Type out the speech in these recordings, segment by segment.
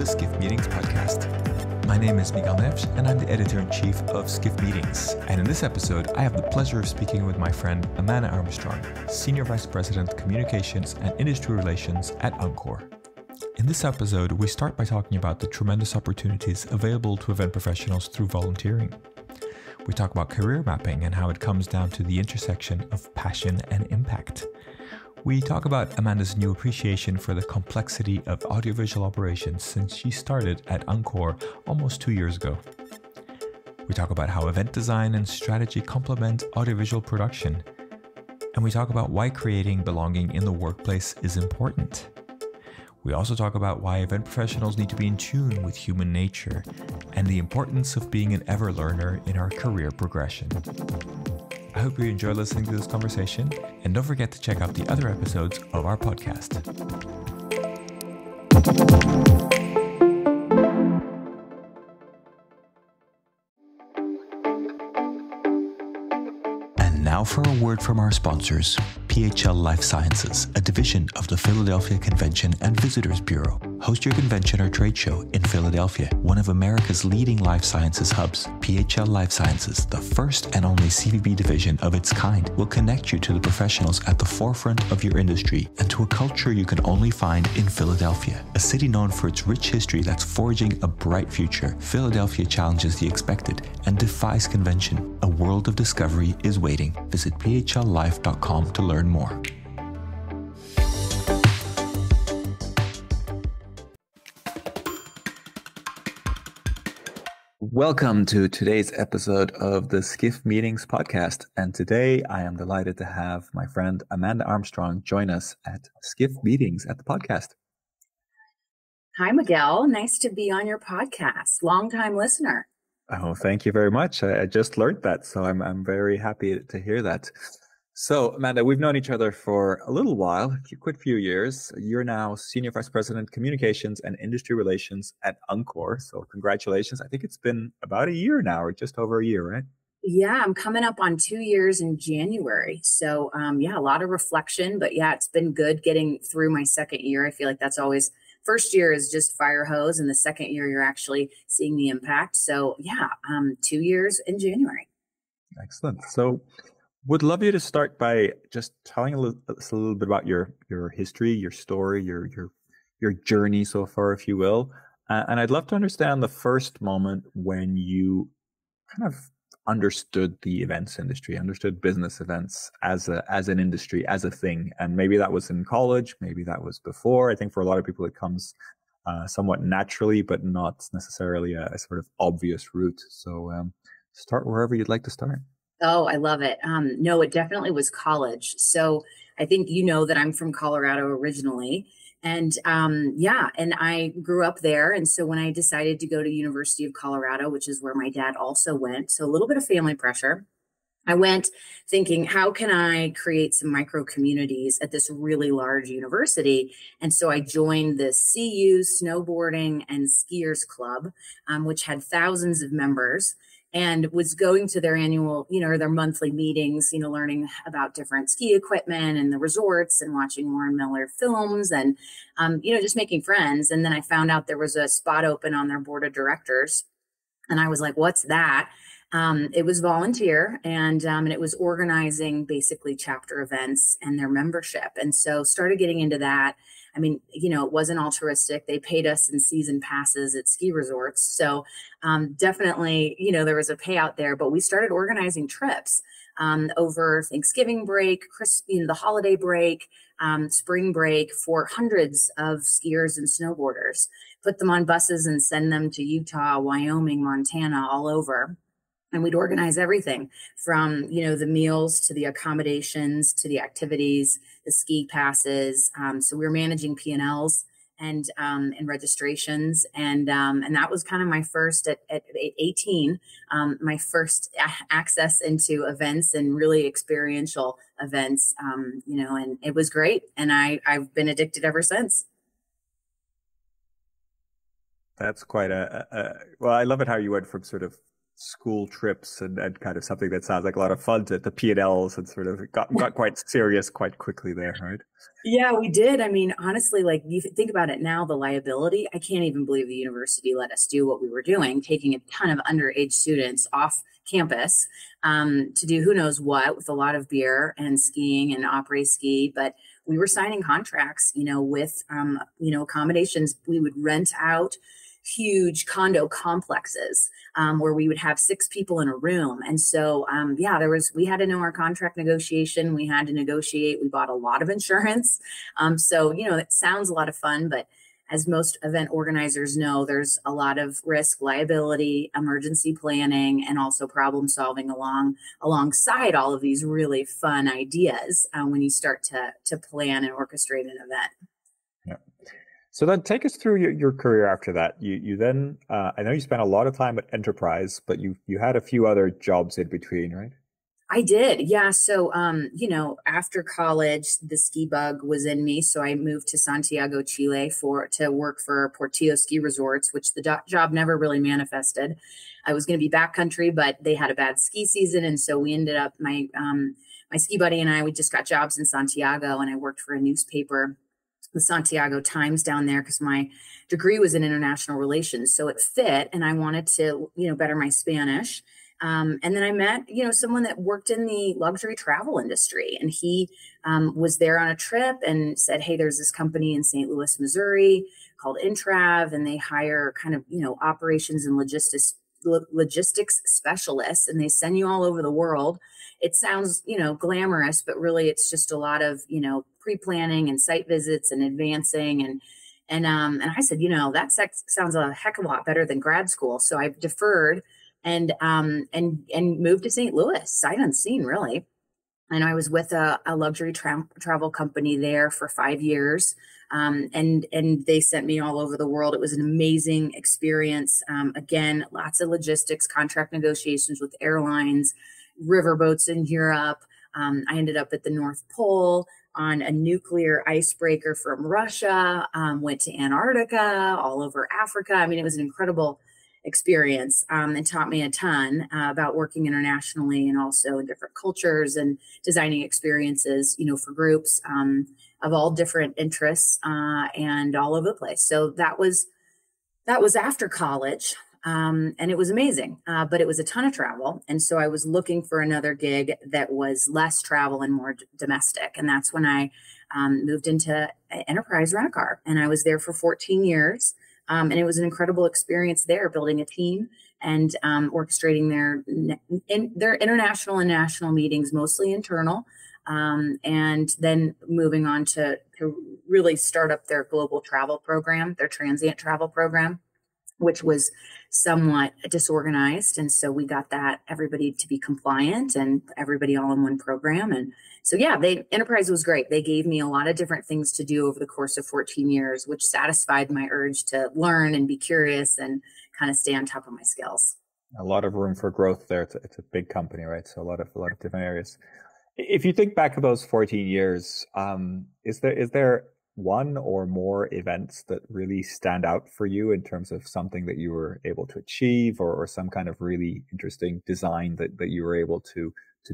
Skiff Meetings podcast. My name is Miguel Neves, and I'm the editor-in-chief of Skiff Meetings. And in this episode, I have the pleasure of speaking with my friend Amanda Armstrong, Senior Vice President, Communications and Industry Relations at Encore. In this episode, we start by talking about the tremendous opportunities available to event professionals through volunteering. We talk about career mapping and how it comes down to the intersection of passion and impact. We talk about Amanda's new appreciation for the complexity of audiovisual operations since she started at Encore almost 2 years ago. We talk about how event design and strategy complement audiovisual production. And we talk about why creating belonging in the workplace is important. We also talk about why event professionals need to be in tune with human nature and the importance of being an ever learner in our career progression. I hope you enjoy listening to this conversation, and don't forget to check out the other episodes of our podcast. And now for a word from our sponsors, PHL Life Sciences, a division of the Philadelphia Convention and Visitors Bureau. Host your convention or trade show in Philadelphia, one of America's leading life sciences hubs. PHL Life Sciences, the first and only CVB division of its kind, will connect you to the professionals at the forefront of your industry and to a culture you can only find in Philadelphia. A city known for its rich history that's forging a bright future, Philadelphia challenges the expected and defies convention. A world of discovery is waiting. Visit phllife.com to learn more. Welcome to today's episode of the Skiff Meetings podcast. And today I am delighted to have my friend Amanda Armstrong join us at Skiff Meetings at the podcast. Hi, Miguel. Nice to be on your podcast. Longtime listener. Oh, thank you very much. I just learned that, so I'm very happy to hear that. So, Amanda, we've known each other for a little while, a quick few years. You're now Senior Vice President, Communications and Industry Relations at Encore. So congratulations. I think it's been about a year now, or just over a year, right? Yeah, I'm coming up on 2 years in January. So, a lot of reflection. But yeah, it's been good getting through my second year. I feel like that's always, first year is just fire hose. And the second year, you're actually seeing the impact. So yeah, 2 years in January. Excellent. So would love you to start by just telling us a little bit about your history, your story, your journey so far, if you will. And I'd love to understand the first moment when you kind of understood the events industry, understood business events as an industry, as a thing. And maybe that was in college, maybe that was before. I think for a lot of people, it comes somewhat naturally, but not necessarily a sort of obvious route. So start wherever you'd like to start. Oh, I love it. No, it definitely was college. So I think you know that I'm from Colorado originally. And and I grew up there. And so when I decided to go to University of Colorado, which is where my dad also went, so a little bit of family pressure, I went thinking, how can I create some micro communities at this really large university? And so I joined the CU Snowboarding and Skiers Club, which had thousands of members, and was going to their annual, their monthly meetings, learning about different ski equipment and the resorts and watching Warren Miller films and, just making friends. And then I found out there was a spot open on their board of directors. And I was like, what's that? It was volunteer and it was organizing basically chapter events and their membership. And so started getting into that. I mean, it wasn't altruistic. They paid us in season passes at ski resorts. So definitely, there was a payout there, but we started organizing trips over Thanksgiving break, the holiday break, spring break for hundreds of skiers and snowboarders, put them on buses and send them to Utah, Wyoming, Montana, all over. And we'd organize everything from, the meals to the accommodations to the activities, the ski passes. So we were managing P&Ls and registrations. And that was kind of my first at 18, my first access into events and really experiential events, and it was great. And I've been addicted ever since. That's quite well, I love it how you went from sort of school trips and kind of something that sounds like a lot of fun to P&Ls and sort of got quite serious quite quickly there, right? Yeah, we did. I mean, honestly, like you think about it now, the liability, I can't even believe the university let us do what we were doing, taking a ton of underage students off campus to do who knows what with a lot of beer and skiing and après ski. But we were signing contracts, with, accommodations. We would rent out huge condo complexes where we would have 6 people in a room. And so, we had to know our contract negotiation. We had to negotiate. We bought a lot of insurance. It sounds a lot of fun, but as most event organizers know, there's a lot of risk, liability, emergency planning, and also problem solving alongside all of these really fun ideas when you start to plan and orchestrate an event. Yeah. So then take us through your career after that. You then, I know you spent a lot of time at Enterprise, but you had a few other jobs in between, right? I did. Yeah. So, after college, the ski bug was in me. So I moved to Santiago, Chile to work for Portillo Ski Resorts, which the job never really manifested. I was going to be backcountry, but they had a bad ski season. And so we ended up, my ski buddy and I, we just got jobs in Santiago, and I worked for a newspaper, the Santiago Times down there, because my degree was in international relations. So it fit, and I wanted to, better my Spanish. And then I met, someone that worked in the luxury travel industry, and he was there on a trip and said, "Hey, there's this company in St. Louis, Missouri called Intrav, and they hire kind of, operations and logistics specialists, and they send you all over the world." It sounds, glamorous, but really it's just a lot of, pre-planning and site visits and advancing. And I said, that sounds a heck of a lot better than grad school. So I deferred and moved to St. Louis, sight unseen, really. And I was with a luxury travel company there for 5 years. And they sent me all over the world. It was an amazing experience. Again, lots of logistics, contract negotiations with airlines, riverboats in Europe. I ended up at the North Pole on a nuclear icebreaker from Russia, went to Antarctica, all over Africa. I mean, it was an incredible experience and taught me a ton about working internationally and also in different cultures and designing experiences, for groups of all different interests and all over the place. So that was after college. And it was amazing, but it was a ton of travel. And so I was looking for another gig that was less travel and more domestic. And that's when I moved into Enterprise Rent-A-Car. And I was there for 14 years. And it was an incredible experience there, building a team and orchestrating their international and national meetings, mostly internal. And then moving on to really start up their global travel program, their transient travel program, which was somewhat disorganized. And so we got everybody to be compliant and everybody all in one program. And so, Enterprise was great. They gave me a lot of different things to do over the course of 14 years, which satisfied my urge to learn and be curious and kind of stay on top of my skills. A lot of room for growth there. It's a big company, right? So a lot of different areas. If you think back of those 14 years, is there one or more events that really stand out for you in terms of something that you were able to achieve or some kind of really interesting design that you were able to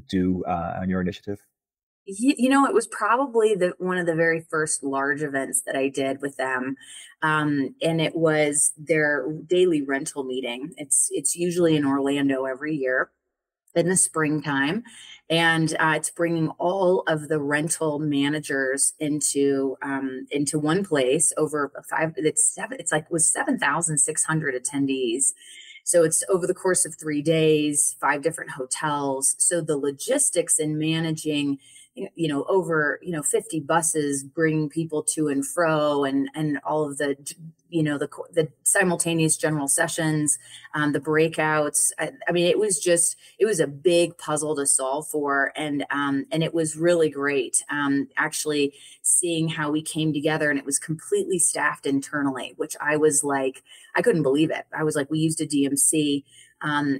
do on your initiative? It was probably one of the very first large events that I did with them. And it was their daily rental meeting. It's usually in Orlando every year in the springtime. And it's bringing all of the rental managers into one place over was 7,600 attendees. So it's over the course of 3 days, 5 different hotels. So the logistics in managing, over, 50 buses bringing people to and fro and all of the, the simultaneous general sessions, the breakouts. I mean, it was a big puzzle to solve for. And it was really great. Actually seeing how we came together, and it was completely staffed internally, which I was like, I couldn't believe it. I was like, we used a DMC,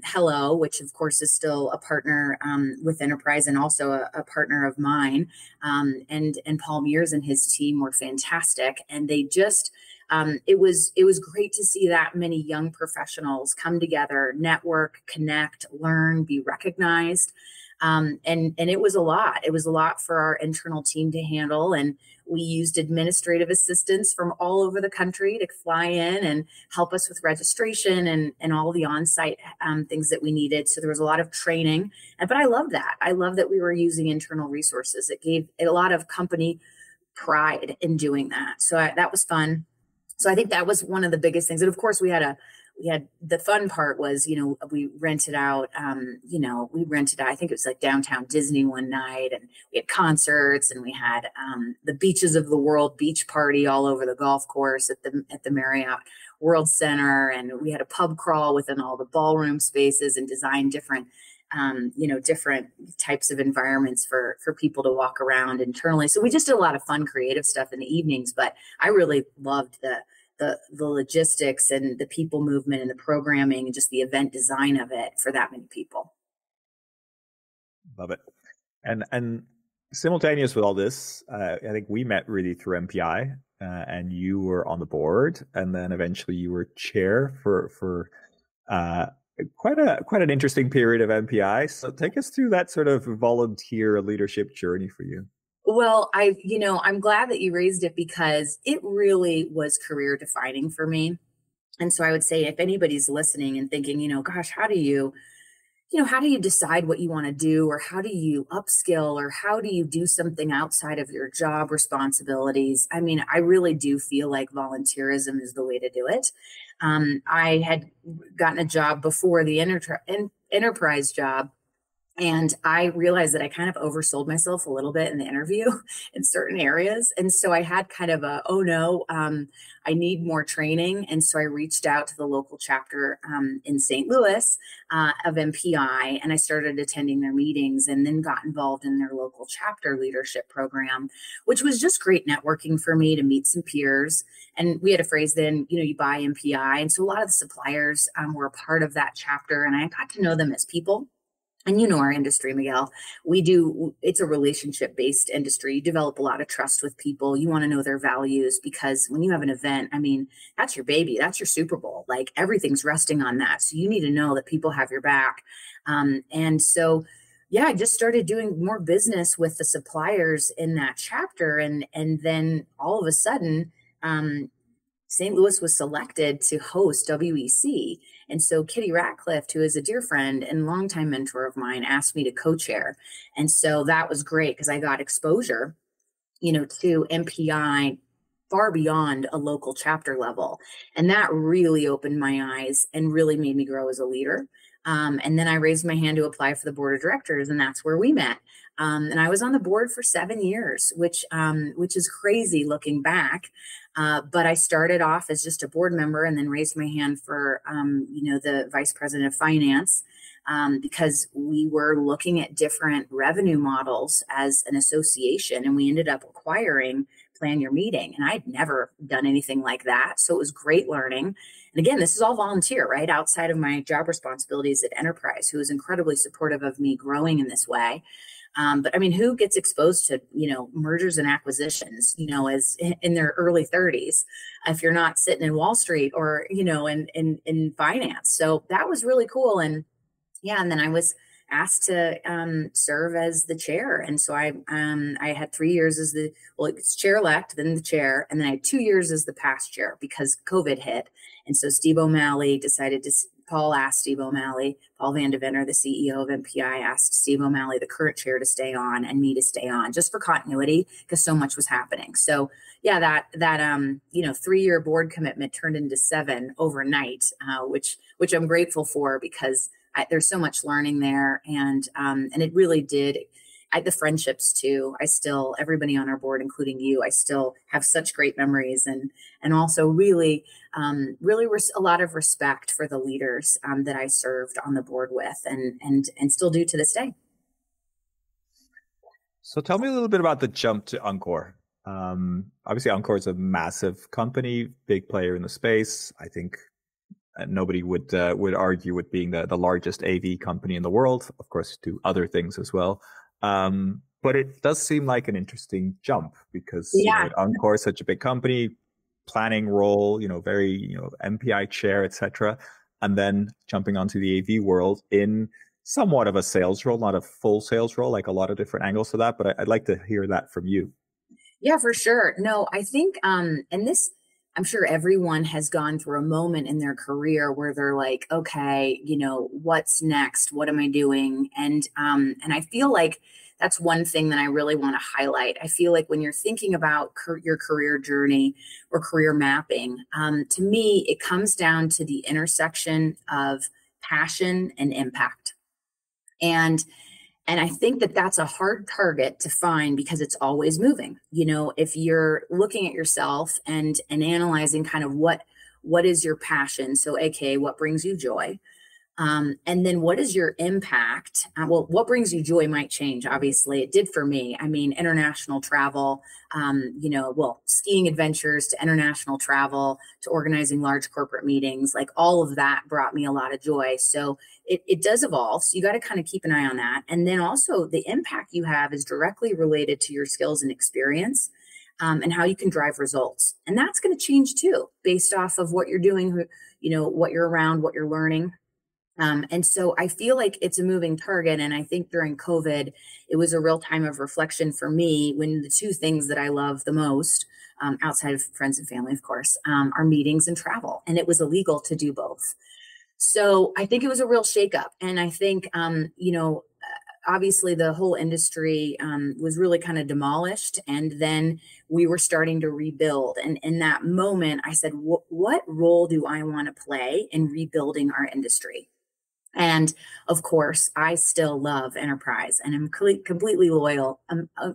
Hello, which of course is still a partner with Enterprise and also a partner of mine. And Paul Mears and his team were fantastic. And they just it was great to see that many young professionals come together, network, connect, learn, be recognized. And it was a lot. It was a lot for our internal team to handle. And we used administrative assistants from all over the country to fly in and help us with registration and all the on-site things that we needed. So there was a lot of training. But I love that. I love that we were using internal resources. It gave a lot of company pride in doing that. So that was fun. So I think that was one of the biggest things. And of course, we had the fun part was, we rented out, I think it was like downtown Disney one night, and we had concerts, and we had the Beaches of the World beach party all over the golf course at the Marriott World Center. And we had a pub crawl within all the ballroom spaces and designed different different types of environments for people to walk around internally. So we just did a lot of fun, creative stuff in the evenings, but I really loved the logistics and the people movement and the programming and just the event design of it for that many people. Love it. And simultaneous with all this, I think we met really through MPI, and you were on the board, and then eventually you were chair for quite an interesting period of MPI. So take us through that sort of volunteer leadership journey for you. Well, I'm glad that you raised it because it really was career defining for me. And so I would say if anybody's listening and thinking, gosh, how do you decide what you want to do, or how do you upskill, or how do you do something outside of your job responsibilities? I mean, I really do feel like volunteerism is the way to do it. I had gotten a job before the enterprise job, and I realized that I kind of oversold myself a little bit in the interview in certain areas. And so I had kind of oh no, I need more training. And so I reached out to the local chapter in St. Louis of MPI, and I started attending their meetings and then got involved in their local chapter leadership program, which was just great networking for me to meet some peers. And we had a phrase then, you buy MPI. And so a lot of the suppliers were a part of that chapter, and I got to know them as people. And our industry, Miguel, it's a relationship-based industry. You develop a lot of trust with people. You want to know their values, because when you have an event, I mean, that's your baby. That's your Super Bowl. Like, everything's resting on that. So you need to know that people have your back. And so, yeah, I just started doing more business with the suppliers in that chapter. And then all of a sudden, St. Louis was selected to host WEC. And so Kitty Ratcliffe, who is a dear friend and longtime mentor of mine, asked me to co-chair. And so that was great because I got exposure, to MPI far beyond a local chapter level. And that really opened my eyes and really made me grow as a leader. And then I raised my hand to apply for the board of directors, and that's where we met. And I was on the board for 7 years, which is crazy looking back. But I started off as just a board member, and then raised my hand for, the vice president of finance, because we were looking at different revenue models as an association, and we ended up acquiring Plan Your Meeting. And I'd never done anything like that. So it was great learning. And again, this is all volunteer, right? Outside of my job responsibilities at Enterprise, who was incredibly supportive of me growing in this way. But I mean, who gets exposed to, mergers and acquisitions, as in their early 30s, if you're not sitting in Wall Street or, in finance. So that was really cool. And yeah, and then I was asked to serve as the chair. And so I had 3 years as it's chair-elect, then the chair, and then I had 2 years as the past chair because COVID hit. And so Paul asked Steve O'Malley, Paul Van Deventer, the CEO of MPI, asked Steve O'Malley, the current chair, to stay on and me to stay on, just for continuity, because so much was happening. So yeah, that 3-year board commitment turned into 7 overnight, which I'm grateful for, because there's so much learning there, and it really did. The friendships too. Everybody on our board, including you, I still have such great memories, and also really a lot of respect for the leaders that I served on the board with, and still do to this day. So tell me a little bit about the jump to Encore. Obviously, Encore is a massive company, big player in the space. I think nobody would argue with being the largest AV company in the world. Of course, do other things as well. But it does seem like an interesting jump because Encore is such a big company. planning role, very, MPI chair, etc. And then jumping onto the AV world in somewhat of a sales role, not a full sales role, like a lot of different angles to that. But I'd like to hear that from you. Yeah, for sure. No, I think, and this, I'm sure everyone has gone through a moment in their career where they're like, okay, what's next? What am I doing? And I feel like that's one thing that I really want to highlight. I feel like when you're thinking about your career journey or career mapping, to me, it comes down to the intersection of passion and impact. And and I think that that's a hard target to find because it's always moving. If you're looking at yourself and analyzing kind of what is your passion, so aka what brings you joy, and then what is your impact? Well, what brings you joy might change. Obviously, it did for me. I mean, international travel, skiing adventures to international travel to organizing large corporate meetings, like all of that brought me a lot of joy. So it does evolve. So you got to kind of keep an eye on that. And then also the impact you have is directly related to your skills and experience. And how you can drive results. And that's going to change too, based off of what you're doing, what you're around, what you're learning. And so I feel like it's a moving target. And I think during COVID, it was a real time of reflection for me when the two things that I love the most, outside of friends and family, of course, are meetings and travel. And it was illegal to do both. So I think it was a real shakeup. And I think, obviously the whole industry was really kind of demolished. And then we were starting to rebuild. And in that moment, I said, what role do I want to play in rebuilding our industry? And of course, I still love enterprise and I'm completely loyal.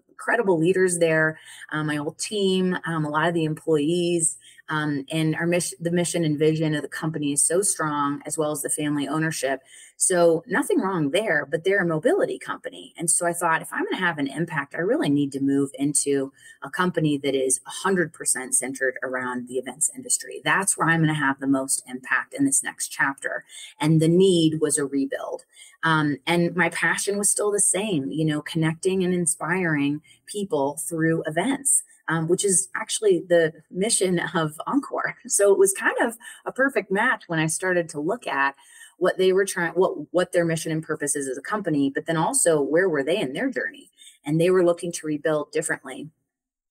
Incredible leaders there, my old team, a lot of the employees, and the mission and vision of the company is so strong, as well as the family ownership. So nothing wrong there, but they're a mobility company. And so I thought, if I'm going to have an impact, I really need to move into a company that is 100% centered around the events industry. That's where I'm going to have the most impact in this next chapter. And the need was a rebuild. And my passion was still the same, connecting and inspiring people through events. Which is actually the mission of Encore. So it was kind of a perfect match when I started to look at what they were trying, what their mission and purpose is as a company, but then also where were they in their journey? And they were looking to rebuild differently.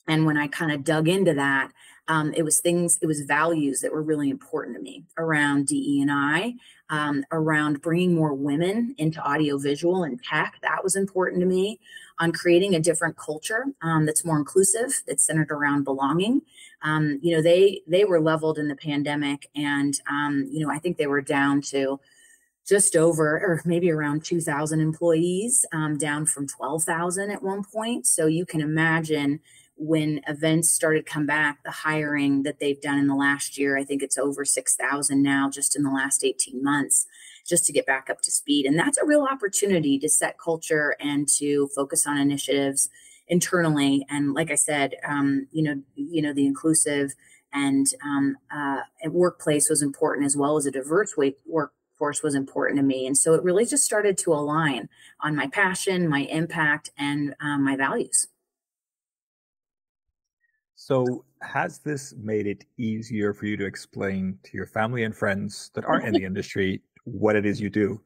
And when I kind of dug into that, it was values that were really important to me around DE&I, around bringing more women into audiovisual and tech. That was important to me, on creating a different culture that's more inclusive, that's centered around belonging. They were leveled in the pandemic, and I think they were down to just over, or maybe around 2,000 employees, down from 12,000 at one point. So you can imagine when events started to come back, the hiring that they've done in the last year, I think it's over 6,000 now, just in the last 18 months, just to get back up to speed. And that's a real opportunity to set culture and to focus on initiatives internally. And like I said, the inclusive and workplace was important, as well as a diverse workforce was important to me. And so it really just started to align on my passion, my impact, and my values. So has this made it easier for you to explain to your family and friends that aren't in the industry what it is you do?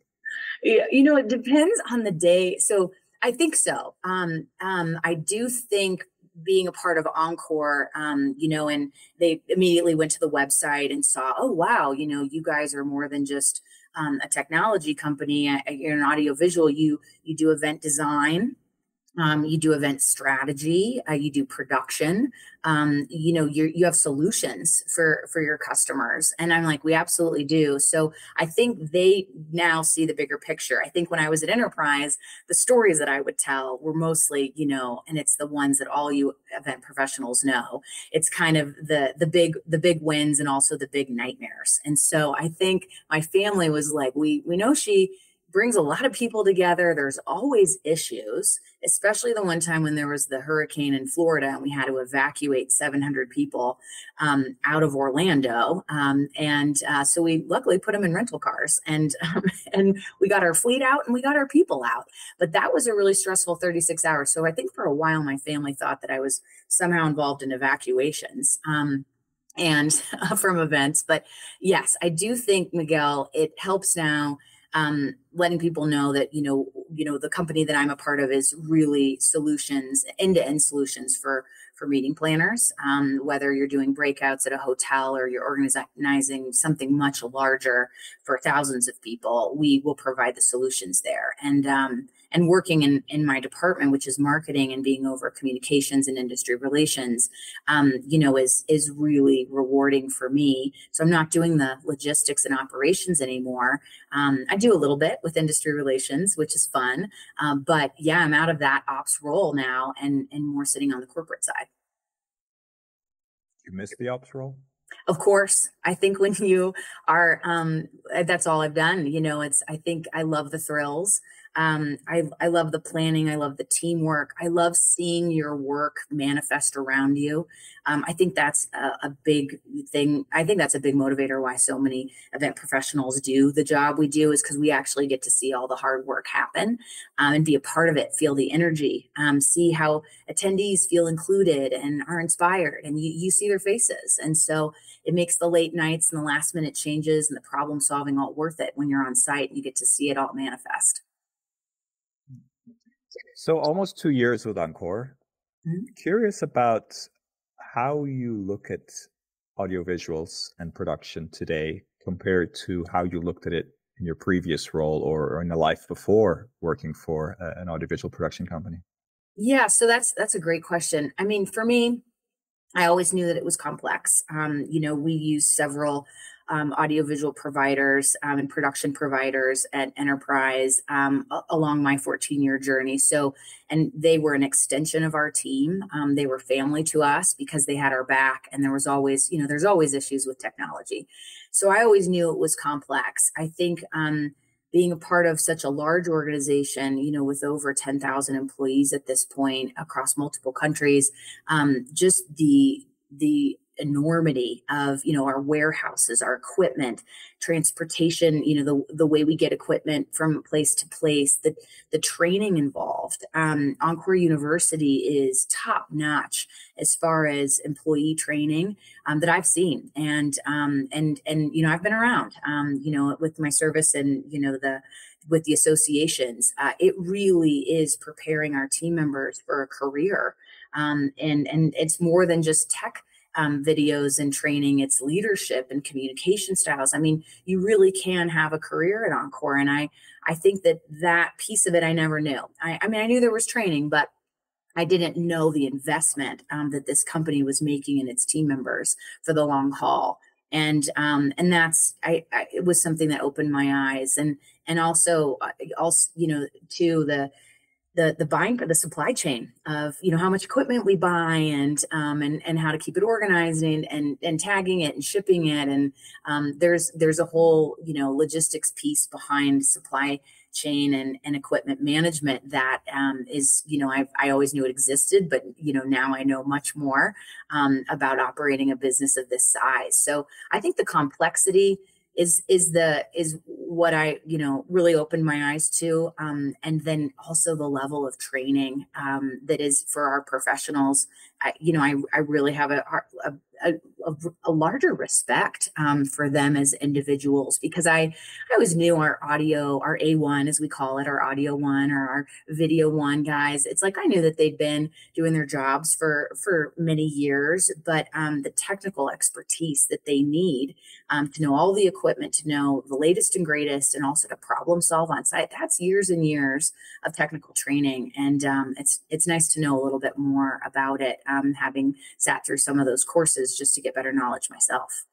Yeah, it depends on the day. So I think so. I do think being a part of Encore, and they immediately went to the website and saw, oh, wow, you guys are more than just a technology company. You're an audiovisual. You do event design. You do event strategy, you do production, you have solutions for your customers. And I'm like, we absolutely do. So I think they now see the bigger picture. I think when I was at Enterprise, the stories that I would tell were mostly, and it's the ones that all you event professionals know. It's kind of the big wins and also the big nightmares. And so I think my family was like, we know she brings a lot of people together. There's always issues, especially the one time when there was the hurricane in Florida and we had to evacuate 700 people out of Orlando. So we luckily put them in rental cars and we got our fleet out and we got our people out. But that was a really stressful 36 hours. So I think for a while, my family thought that I was somehow involved in evacuations. and from events. But yes, I do think, Miguel, it helps now, letting people know that, the company that I'm a part of is really solutions, end-to-end solutions for meeting planners. Whether you're doing breakouts at a hotel or you're organizing something much larger for thousands of people, we will provide the solutions there. And working in my department, which is marketing and being over communications and industry relations, is really rewarding for me. So I'm not doing the logistics and operations anymore. I do a little bit with industry relations, which is fun. But yeah, I'm out of that ops role now and more sitting on the corporate side. You miss the ops role? Of course. I think when you are, that's all I've done. I think I love the thrills. I love the planning. I love the teamwork. I love seeing your work manifest around you. I think that's a big thing. I think that's a big motivator why so many event professionals do the job we do, is because we actually get to see all the hard work happen, and be a part of it, feel the energy, see how attendees feel included and are inspired, and you see their faces. And so it makes the late nights and the last minute changes and the problem solving all worth it when you're on site and you get to see it all manifest. So almost 2 years with Encore. Mm-hmm. Curious about how you look at audiovisuals and production today compared to how you looked at it in your previous role or in the life before working for an audiovisual production company. Yeah, so that's a great question. I mean, for me, I always knew that it was complex. We use several audiovisual providers and production providers at Enterprise along my 14-year journey. So, and they were an extension of our team. They were family to us because they had our back, and there was always, there's always issues with technology. So I always knew it was complex. I think being a part of such a large organization, with over 10,000 employees at this point across multiple countries, just the enormity of, our warehouses, our equipment, transportation, the way we get equipment from place to place, the training involved. Encore University is top notch as far as employee training that I've seen. And I've been around, with my service and, with the associations. It really is preparing our team members for a career. And it's more than just tech videos and training. It's leadership and communication styles. I mean, you really can have a career at Encore. And I think that piece of it, I never knew. I mean, I knew there was training, but I didn't know the investment that this company was making in its team members for the long haul. And that's, it was something that opened my eyes, and also, to the buying for the supply chain of, how much equipment we buy and how to keep it organized and tagging it and shipping it. And there's a whole, logistics piece behind supply chain and equipment management that is, I always knew it existed, but, now I know much more about operating a business of this size. So I think the complexity is what I, really opened my eyes to. And then also the level of training that is for our professionals. I really have a larger respect for them as individuals, because I always knew our audio, our A1, as we call it, our audio one or our video one guys. It's like I knew that they'd been doing their jobs for many years, but the technical expertise that they need to know all the equipment, to know the latest and greatest, and also to problem solve on site, that's years and years of technical training. And it's nice to know a little bit more about it, having sat through some of those courses just to get better knowledge myself.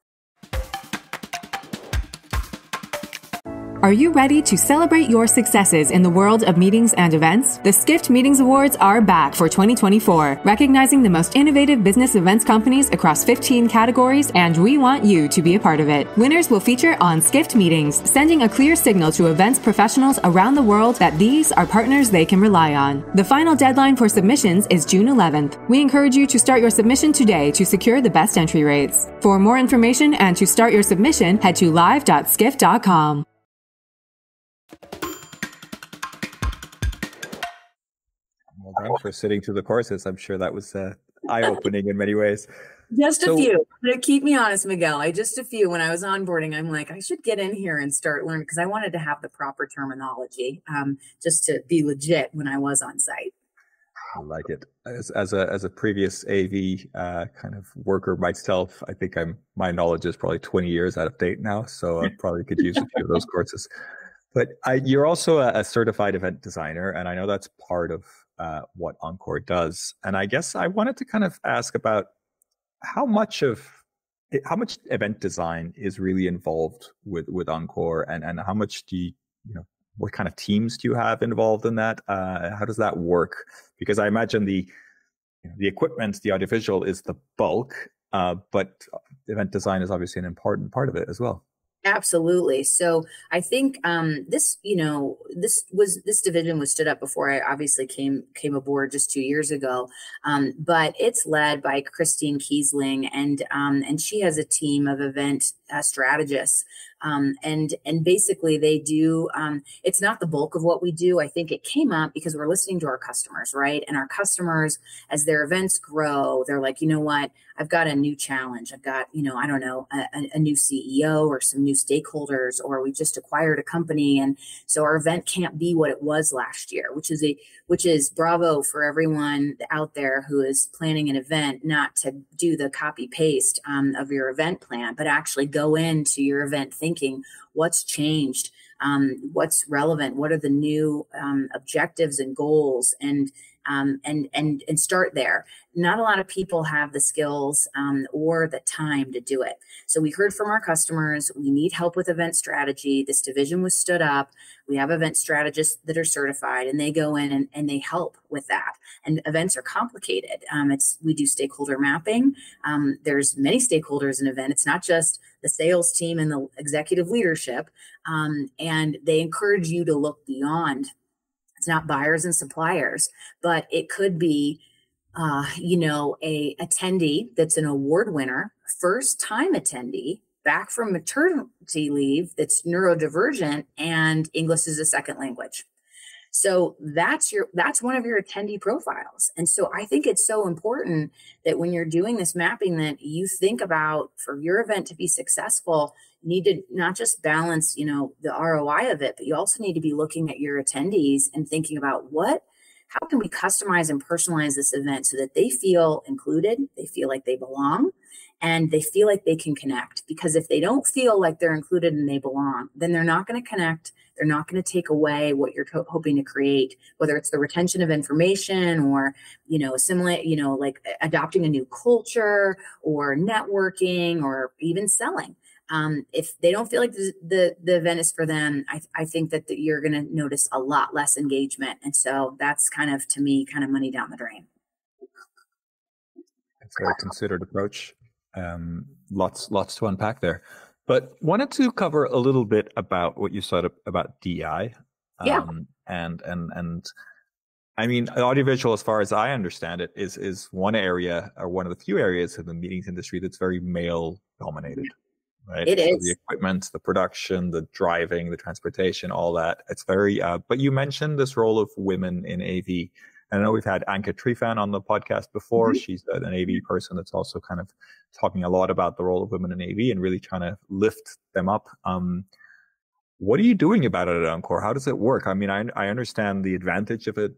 Are you ready to celebrate your successes in the world of meetings and events? The Skift Meetings Awards are back for 2024, recognizing the most innovative business events companies across 15 categories, and we want you to be a part of it. Winners will feature on Skift Meetings, sending a clear signal to events professionals around the world that these are partners they can rely on. The final deadline for submissions is June 11th. We encourage you to start your submission today to secure the best entry rates. For more information and to start your submission, head to live.skift.com. Well done for sitting through the courses. I'm sure that was eye-opening in many ways. Just a So few. To keep me honest, Miguel, just a few. When I was onboarding, I'm like, I should get in here and start learning because I wanted to have the proper terminology, just to be legit when I was on site. I like it. As a previous AV kind of worker myself, I think my knowledge is probably 20 years out of date now, so I probably could use a few of those courses. But you're also a certified event designer, and I know that's part of what Encore does. And I guess I wanted to kind of ask about how much event design is really involved with Encore, and how much what kind of teams do you have involved in that? How does that work? Because I imagine the equipment, the audiovisual is the bulk, but event design is obviously an important part of it as well. Absolutely. So I think this division was stood up before I obviously came aboard just 2 years ago. But it's led by Christine Kiesling, and she has a team of event strategists. And basically they do, it's not the bulk of what we do. I think it came up because we're listening to our customers, right? And our customers, as their events grow, they're like, you know what, I've got a new challenge. I've got, I don't know, a new CEO or some new stakeholders, or we just acquired a company. And so our event can't be what it was last year, which is bravo for everyone out there who is planning an event, not to do the copy paste of your event plan, but actually go into your event thinking what's changed, what's relevant, what are the new objectives and goals, and start there. Not a lot of people have the skills or the time to do it. So we heard from our customers, we need help with event strategy. This division was stood up. We have event strategists that are certified, and they go in and they help with that. And events are complicated. We do stakeholder mapping. There's many stakeholders in an event. It's not just the sales team and the executive leadership. And they encourage you to look beyond. It's not buyers and suppliers, but it could be, a attendee that's an award winner, first time attendee, back from maternity leave, that's neurodivergent and English is a second language. So that's one of your attendee profiles. And so I think it's so important that when you're doing this mapping, that you think about, for your event to be successful, you need to not just balance, the ROI of it, but you also need to be looking at your attendees and thinking about how can we customize and personalize this event so that they feel included, they feel like they belong, and they feel like they can connect. Because if they don't feel like they're included and they belong, then they're not going to connect. They're not going to take away what you're hoping to create, whether it's the retention of information or, assimilate, like adopting a new culture or networking or even selling. If they don't feel like the event is for them, I think that you're going to notice a lot less engagement. And so that's kind of, to me, kind of money down the drain. It's a very considered approach. Lots to unpack there. But wanted to cover a little bit about what you said about DEI. Yeah. And I mean, audiovisual, as far as I understand it, is one area, or one of the few areas in the meetings industry that's very male dominated. Right? It is. The equipment, the production, the driving, the transportation, all that. It's very, but you mentioned this role of women in AV. And I know we've had Anka Trifan on the podcast before. Mm-hmm. She's an AV person that's also kind of talking a lot about the role of women in AV and really trying to lift them up. What are you doing about it at Encore? How does it work? I mean, I understand the advantage of a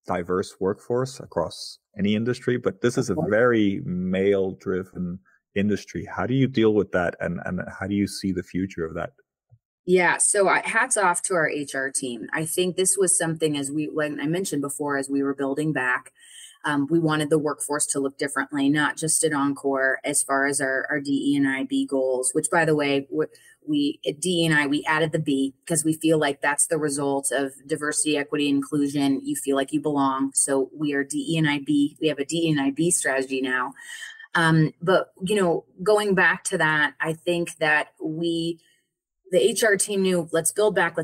diverse workforce across any industry, but this is a very male-driven industry. How do you deal with that, and how do you see the future of that? Yeah, so hats off to our HR team. I think this was something, like I mentioned before, as we were building back, we wanted the workforce to look differently, not just at Encore, as far as our DE&I goals, which, by the way, at DE&I, we added the B because we feel like that's the result of diversity, equity, inclusion. You feel like you belong. So we are DE&I. We have a DE&I strategy now. But, going back to that, I think that the HR team knew, let's build back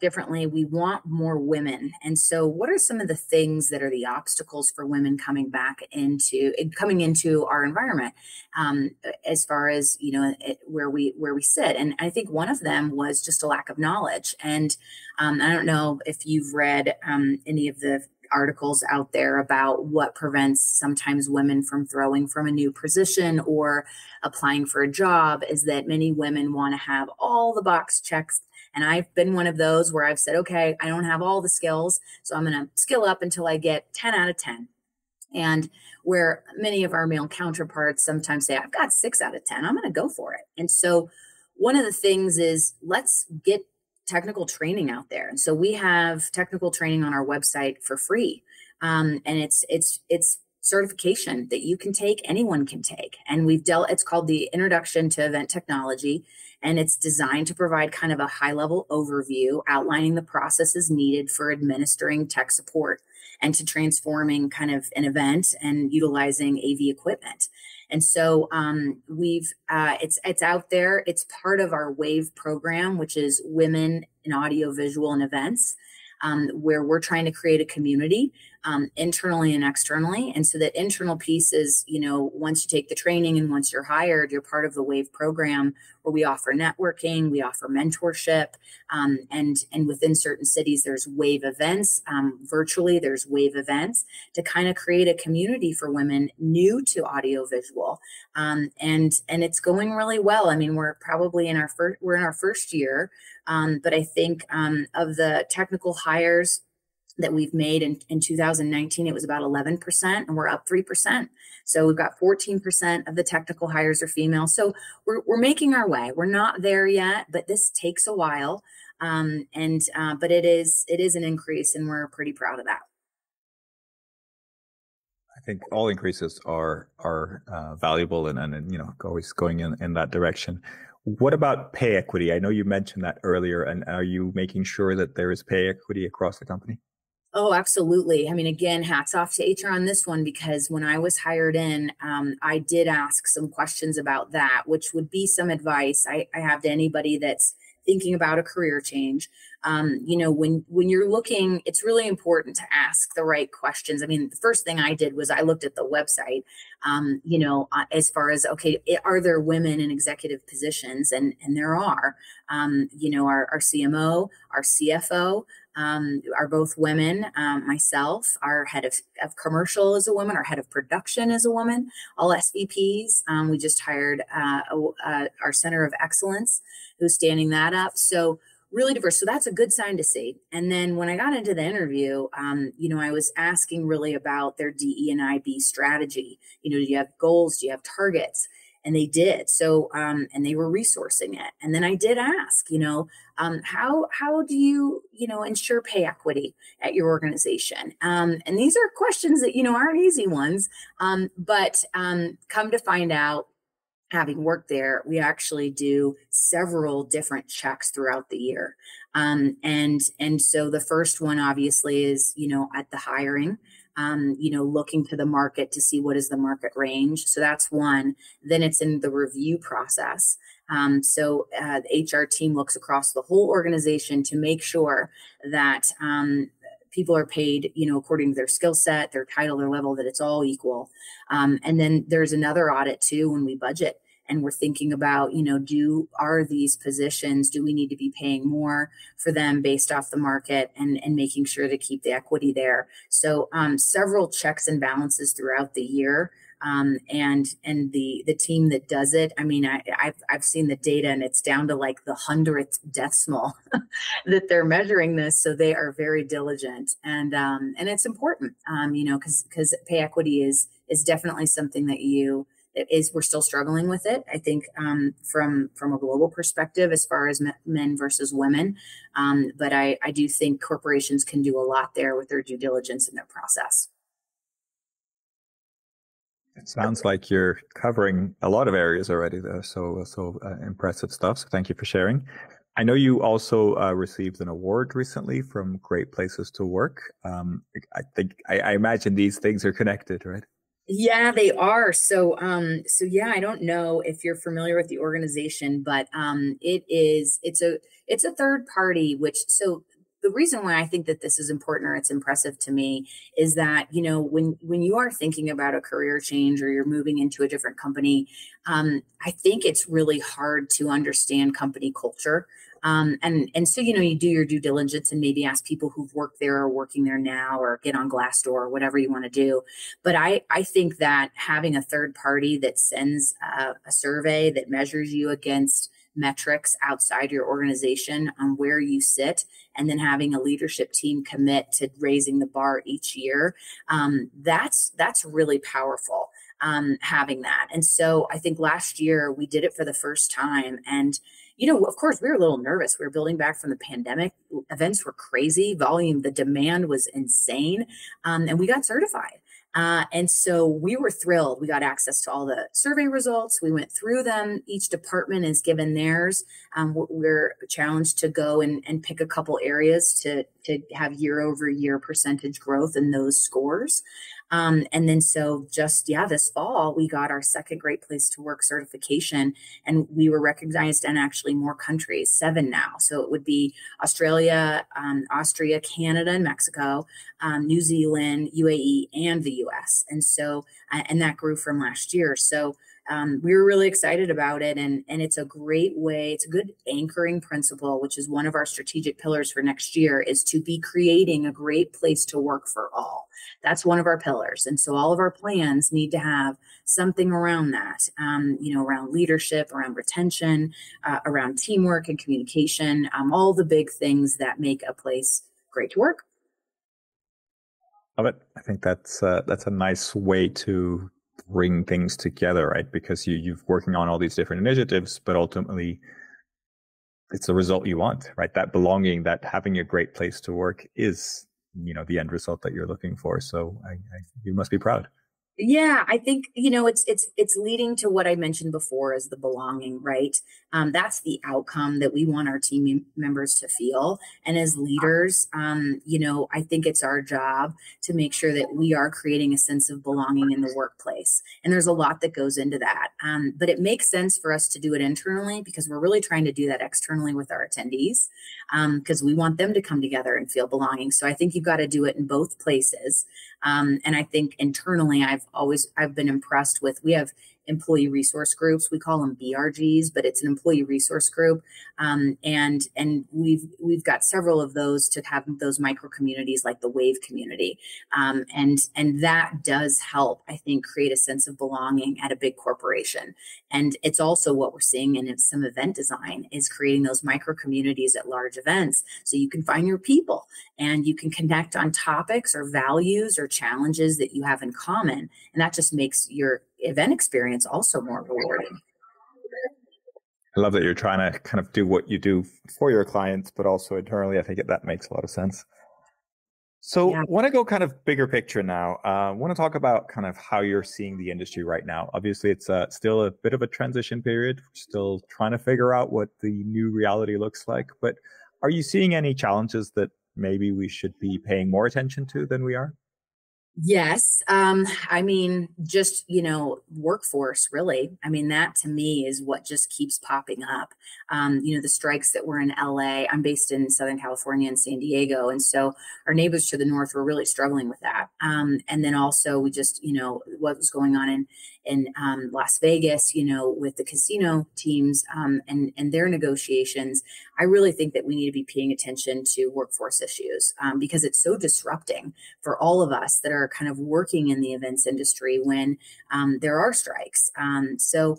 differently. We want more women. And so what are some of the things that are the obstacles for women coming into our environment, as far as, where we sit? And I think one of them was just a lack of knowledge. And I don't know if you've read any of the articles out there about what prevents sometimes women from throwing from a new position or applying for a job is that many women want to have all the box checks. And I've been one of those where I've said, okay, I don't have all the skills, so I'm going to skill up until I get 10 out of 10. And where many of our male counterparts sometimes say, I've got 6 out of 10, I'm going to go for it. And so one of the things is let's get technical training out there. And so we have technical training on our website for free. And it's certification that you can take, anyone can take. And it's called the Introduction to Event Technology. And it's designed to provide kind of a high level overview outlining the processes needed for administering tech support and to transforming kind of an event and utilizing AV equipment. And so it's out there. It's part of our WAVE program, which is Women in Audio, Visual, and Events, where we're trying to create a community internally and externally. And so that internal piece is, once you take the training and once you're hired, you're part of the WAVE program where we offer networking, we offer mentorship, and within certain cities, there's WAVE events. Virtually, there's WAVE events to kind of create a community for women new to audiovisual. And it's going really well. I mean, we're probably in our first year, but I think of the technical hires that we've made in 2019, it was about 11%, and we're up 3%. So we've got 14% of the technical hires are female. So we're making our way. We're not there yet, but this takes a while. But it is an increase, and we're pretty proud of that. I think all increases are valuable and always going in that direction. What about pay equity? I know you mentioned that earlier, and are you making sure that there is pay equity across the company? Oh, absolutely. I mean, again, hats off to HR on this one, because when I was hired in, I did ask some questions about that, which would be some advice I have to anybody that's thinking about a career change. When you're looking, it's really important to ask the right questions. I mean, the first thing I did was I looked at the website, as far as, okay, are there women in executive positions? And there are, our CMO, our CFO, are both women. Myself, our head of commercial is a woman, our head of production is a woman, all SVPs. We just hired our center of excellence, who's standing that up. So really diverse. So that's a good sign to see. And then when I got into the interview, I was asking really about their DE&IB strategy. Do you have goals? Do you have targets? And they did. So, and they were resourcing it. And then I did ask, how do you, ensure pay equity at your organization? And these are questions that, aren't easy ones. But come to find out, having worked there, we actually do several different checks throughout the year. And so the first one obviously is, at the hiring. Looking to the market to see what is the market range. So that's one. Then it's in the review process. The HR team looks across the whole organization to make sure that people are paid, according to their skill set, their title, their level, that it's all equal. And then there's another audit too when we budget. And we're thinking about, are these positions, do we need to be paying more for them based off the market, and making sure to keep the equity there. So several checks and balances throughout the year. And the team that does it, I mean, I've seen the data, and it's down to like the 100th decimal that they're measuring this. So they are very diligent, and it's important, because pay equity is definitely something that we're still struggling with it. I think from a global perspective, as far as men versus women, but I do think corporations can do a lot there with their due diligence in their process. It sounds like you're covering a lot of areas already there. So impressive stuff. So thank you for sharing. I know you also received an award recently from Great Places to Work. I imagine these things are connected, right? Yeah, they are. So yeah, I don't know if you're familiar with the organization, but it's a third party, the reason why I think that this is important or it's impressive to me is that, when you are thinking about a career change or you're moving into a different company, I think it's really hard to understand company culture. And so, you do your due diligence and maybe ask people who've worked there or working there now, or get on Glassdoor or whatever you want to do. But I think that having a third party that sends a survey that measures you against metrics outside your organization on where you sit, and then having a leadership team commit to raising the bar each year, that's really powerful. Having that. And so I think last year we did it for the first time. And, of course, we were a little nervous. We were building back from the pandemic. Events were crazy. The demand was insane. And we got certified. And so we were thrilled. We got access to all the survey results. We went through them. Each department is given theirs. We're challenged to go and pick a couple areas to have year over year percentage growth in those scores. And then so this fall, we got our second Great Place to Work certification, and we were recognized in actually more countries, 7 now. So it would be Australia, Austria, Canada, and Mexico, New Zealand, UAE, and the US. And so, and that grew from last year. So we were really excited about it. And it's a great way, it's a good anchoring principle, which is one of our strategic pillars for next year, is to be creating a great place to work for all. That's one of our pillars. And so all of our plans need to have something around that, around leadership, around retention, around teamwork and communication, all the big things that make a place great to work. Love it. I think that's a nice way to bring things together, right? Because you've working on all these different initiatives, but ultimately it's the result you want, right? That belonging, that having a great place to work is, the end result that you're looking for. So you must be proud. Yeah, I think, it's leading to what I mentioned before as the belonging, right? That's the outcome that we want our team members to feel. And as leaders, I think it's our job to make sure that we are creating a sense of belonging in the workplace. And there's a lot that goes into that. But it makes sense for us to do it internally, because we're really trying to do that externally with our attendees, because we want them to come together and feel belonging. So I think you've got to do it in both places. And I think internally, I've been impressed with, we have employee resource groups. We call them BRGs, but it's an employee resource group. And we've got several of those to have those micro communities like the WAVE community. And that does help, I think, create a sense of belonging at a big corporation. And it's also what we're seeing in some event design, is creating those micro communities at large events, so you can find your people and you can connect on topics or values or challenges that you have in common. And that just makes your event experience also more rewarding. I love that you're trying to kind of do what you do for your clients, but also internally. I think that makes a lot of sense. So I want to go kind of bigger picture now. I want to talk about kind of how you're seeing the industry right now. Obviously, it's still a bit of a transition period. We're still trying to figure out what the new reality looks like. But are you seeing any challenges that maybe we should be paying more attention to than we are? Yes. Just, workforce, really. That to me is what just keeps popping up. The strikes that were in LA, I'm based in Southern California and San Diego. And so our neighbors to the north were really struggling with that. And then also we just, what was going on in Las Vegas, with the casino teams and their negotiations. I really think that we need to be paying attention to workforce issues because it's so disrupting for all of us that are kind of working in the events industry when there are strikes. So,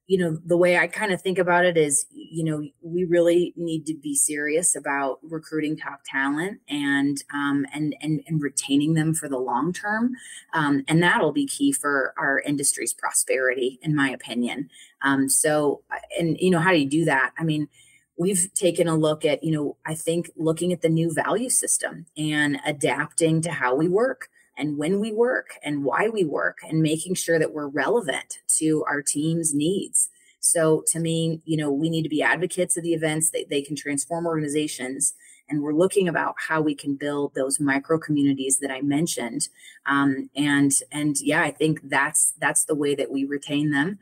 the way I kind of think about it is, we really need to be serious about recruiting top talent and retaining them for the long term. And that'll be key for our industry's prosperity, in my opinion. How do you do that? We've taken a look at, I think looking at the new value system and adapting to how we work and when we work and why we work, and making sure that we're relevant to our team's needs. So to me, we need to be advocates of the events that they can transform organizations. And we're looking about how we can build those micro communities that I mentioned. I think that's the way that we retain them.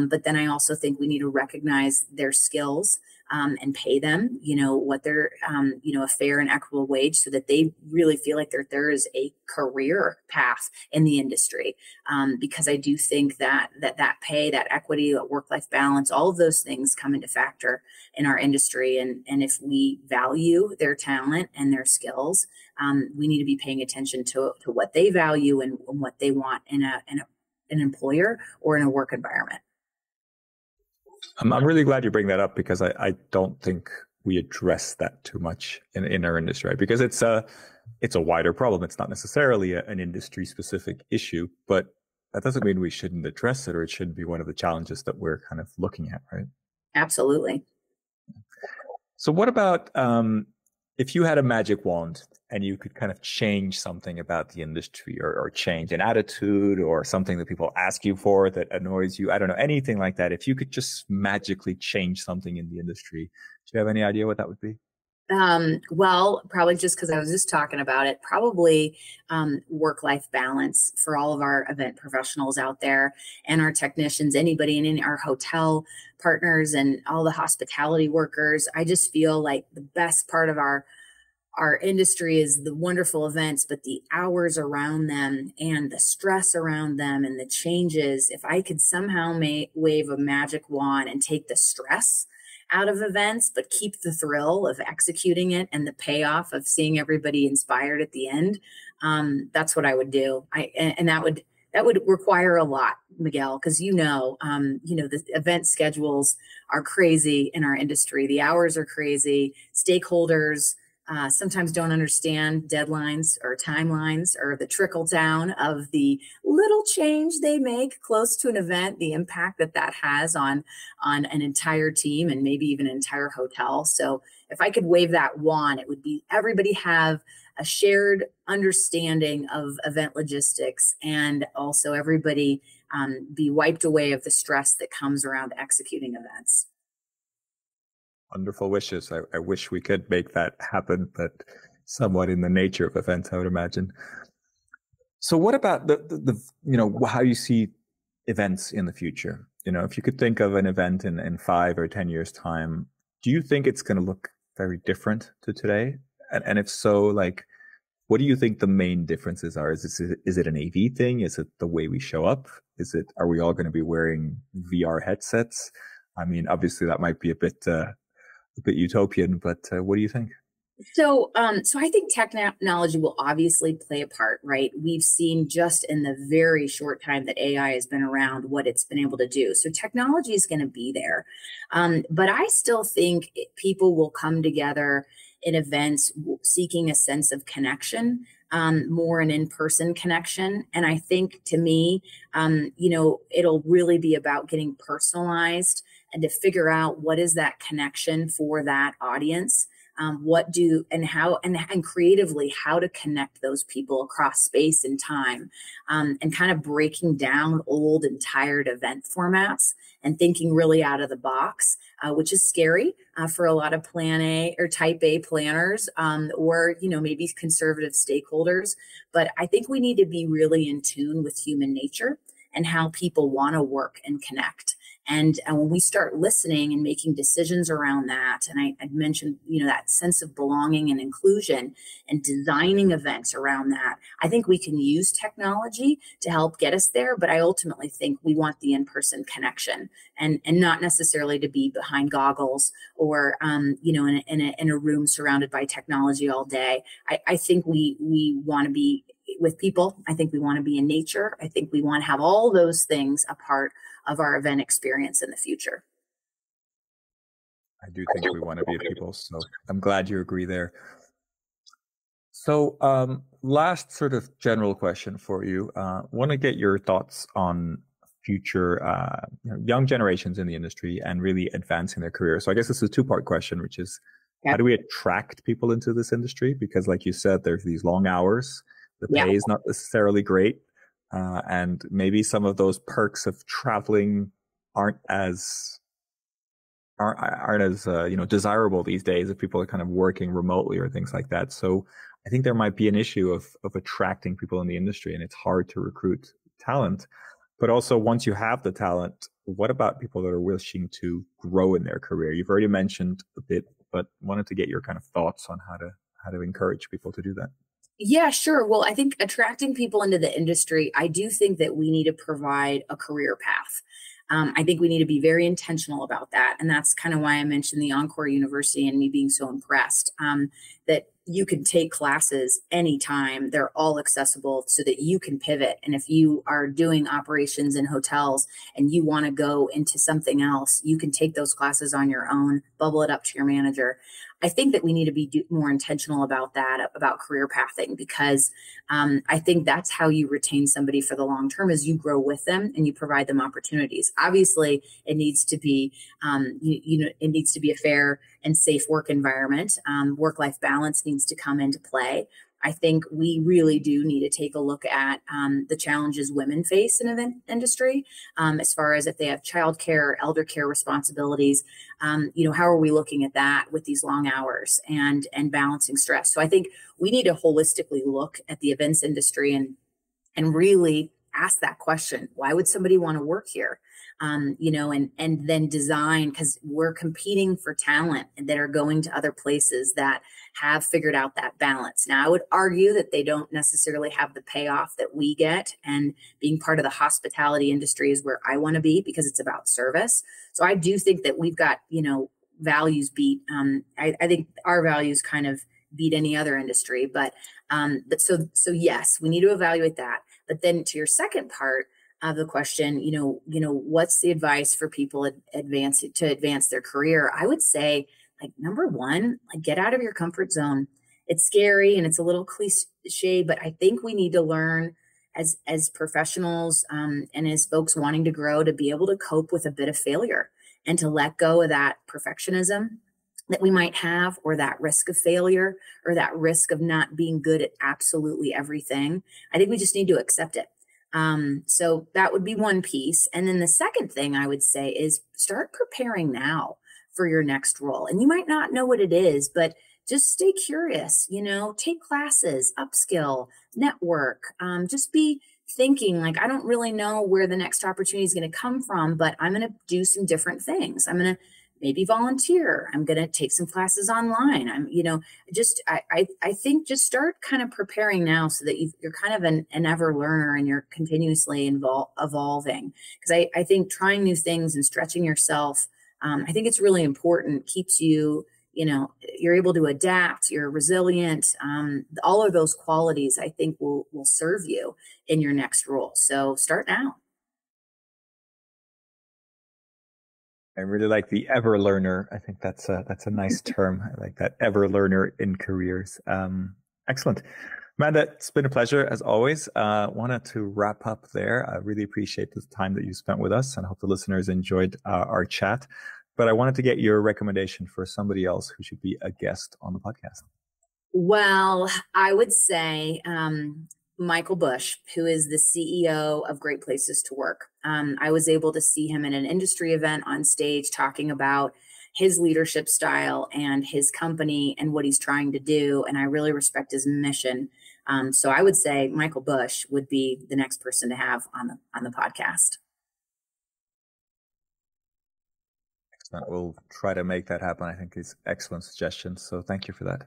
But then I also think we need to recognize their skills and pay them, what they're, a fair and equitable wage so that they really feel like there is a career path in the industry. Because I do think that pay, that equity, that work-life balance, all of those things come into factor in our industry. And if we value their talent and their skills, we need to be paying attention to what they value and what they want in an employer or in a work environment. I'm really glad you bring that up, because I don't think we address that too much in our industry, right? Because it's a wider problem. It's not necessarily an industry specific issue, but that doesn't mean we shouldn't address it, or it shouldn't be one of the challenges that we're kind of looking at, right? Absolutely. So what about if you had a magic wand and you could kind of change something about the industry, or change an attitude or something that people ask you for that annoys you? I don't know, anything like that. If you could just magically change something in the industry, do you have any idea what that would be? Well, probably just because I was just talking about it, probably work-life balance for all of our event professionals out there and our technicians, anybody in our hotel partners and all the hospitality workers. I just feel like the best part of our industry is the wonderful events, but the hours around them and the stress around them and the changes. If I could somehow wave a magic wand and take the stress out of events, but keep the thrill of executing it and the payoff of seeing everybody inspired at the end, that's what I would do. And that would require a lot, Miguel, because the event schedules are crazy in our industry. The hours are crazy. Stakeholders sometimes don't understand deadlines or timelines or the trickle down of the little change they make close to an event, the impact that has on an entire team and maybe even an entire hotel. So if I could wave that wand, it would be everybody have a shared understanding of event logistics, and also everybody be wiped away of the stress that comes around executing events. Wonderful wishes. I wish we could make that happen, but somewhat in the nature of events, I would imagine. So what about the how you see events in the future? If you could think of an event in 5 or 10 years time, do you think it's going to look very different to today? And if so, what do you think the main differences are? Is it an AV thing? Is it the way we show up? Are we all going to be wearing VR headsets? I mean, obviously that might be a bit utopian, but what do you think? So I think technology will obviously play a part, right? We've seen just in the very short time that AI has been around what it's been able to do. So technology is going to be there. But I still think people will come together in events seeking a sense of connection, more an in-person connection. And I think to me, it'll really be about getting personalized and to figure out what is that connection for that audience. And creatively how to connect those people across space and time, and kind of breaking down old and tired event formats and thinking really out of the box, which is scary for a lot of Plan A or Type A planners, or maybe conservative stakeholders. But I think we need to be really in tune with human nature and how people want to work and connect. And when we start listening and making decisions around that, and I mentioned, that sense of belonging and inclusion and designing events around that, I think we can use technology to help get us there. But I ultimately think we want the in-person connection and not necessarily to be behind goggles or, in a room surrounded by technology all day. I think we want to be with people. I think we want to be in nature. I think we want to have all those things a part of our event experience in the future. I do think we want to be people, so I'm glad you agree there. So last sort of general question for you. Want to get your thoughts on future young generations in the industry and really advancing their career. So I guess this is a two-part question, which is how do we attract people into this industry? Because like you said, there's these long hours. The pay is not necessarily great. And maybe some of those perks of traveling aren't as desirable these days if people are kind of working remotely or things like that. So I think there might be an issue of attracting people in the industry, and it's hard to recruit talent. But also once you have the talent, what about people that are wishing to grow in their career? You've already mentioned a bit, but wanted to get your kind of thoughts on how to encourage people to do that. Yeah, sure. Well, I think attracting people into the industry, I do think that we need to provide a career path. I think we need to be very intentional about that. And that's kind of why I mentioned the Encore University and me being so impressed that you can take classes anytime. They're all accessible so that you can pivot. And if you are doing operations in hotels and you want to go into something else, you can take those classes on your own, bubble it up to your manager. I think that we need to be more intentional about that, about career pathing, because I think that's how you retain somebody for the long term, is you grow with them and you provide them opportunities. Obviously, it needs to be, it needs to be a fair and safe work environment. Work-life balance needs to come into play. I think we really do need to take a look at the challenges women face in event industry, as far as if they have childcare, elder care responsibilities. How are we looking at that with these long hours and balancing stress? So I think we need to holistically look at the events industry and really ask that question: why would somebody want to work here? And then design, because we're competing for talent that are going to other places that have figured out that balance. Now, I would argue that they don't necessarily have the payoff that we get, and being part of the hospitality industry is where I want to be, because it's about service. So I do think that we've got, values beat. I think our values kind of beat any other industry, but so yes, we need to evaluate that. But then to your second part of the question, what's the advice for people to advance their career? I would say, number one, get out of your comfort zone. It's scary and it's a little cliche, but I think we need to learn as professionals and as folks wanting to grow, to be able to cope with a bit of failure and to let go of that perfectionism that we might have, or that risk of failure, or that risk of not being good at absolutely everything. I think we just need to accept it. So that would be one piece. And then the second thing I would say is start preparing now for your next role. And you might not know what it is, but just stay curious, take classes, upskill, network, just be thinking I don't really know where the next opportunity is going to come from, but I'm going to do some different things. I'm going to maybe volunteer. I'm going to take some classes online. I think just start kind of preparing now, so that you're kind of an ever learner and you're continuously evolving. Because I think trying new things and stretching yourself, I think it's really important. Keeps you, you're able to adapt, you're resilient. All of those qualities, I think, will serve you in your next role. So start now. I really like the ever learner. I think that's a nice term. I like that, ever learner in careers. Excellent. Amanda, it's been a pleasure as always. Wanted to wrap up there. I really appreciate the time that you spent with us, and I hope the listeners enjoyed our chat. But I wanted to get your recommendation for somebody else who should be a guest on the podcast. Well, I would say Michael Bush, who is the CEO of Great Places to Work. I was able to see him at an industry event on stage talking about his leadership style and his company and what he's trying to do. And I really respect his mission. So I would say Michael Bush would be the next person to have on the podcast. Excellent. We'll try to make that happen. I think it's excellent suggestions. So thank you for that.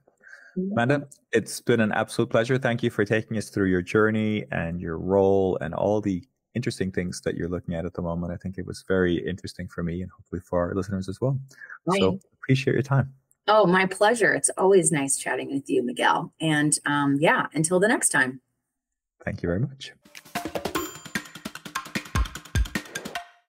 Amanda, it's been an absolute pleasure. Thank you for taking us through your journey and your role and all the interesting things that you're looking at the moment. I think it was very interesting for me and hopefully for our listeners as well. Right. So appreciate your time. Oh, my pleasure. It's always nice chatting with you, Miguel. And until the next time. Thank you very much.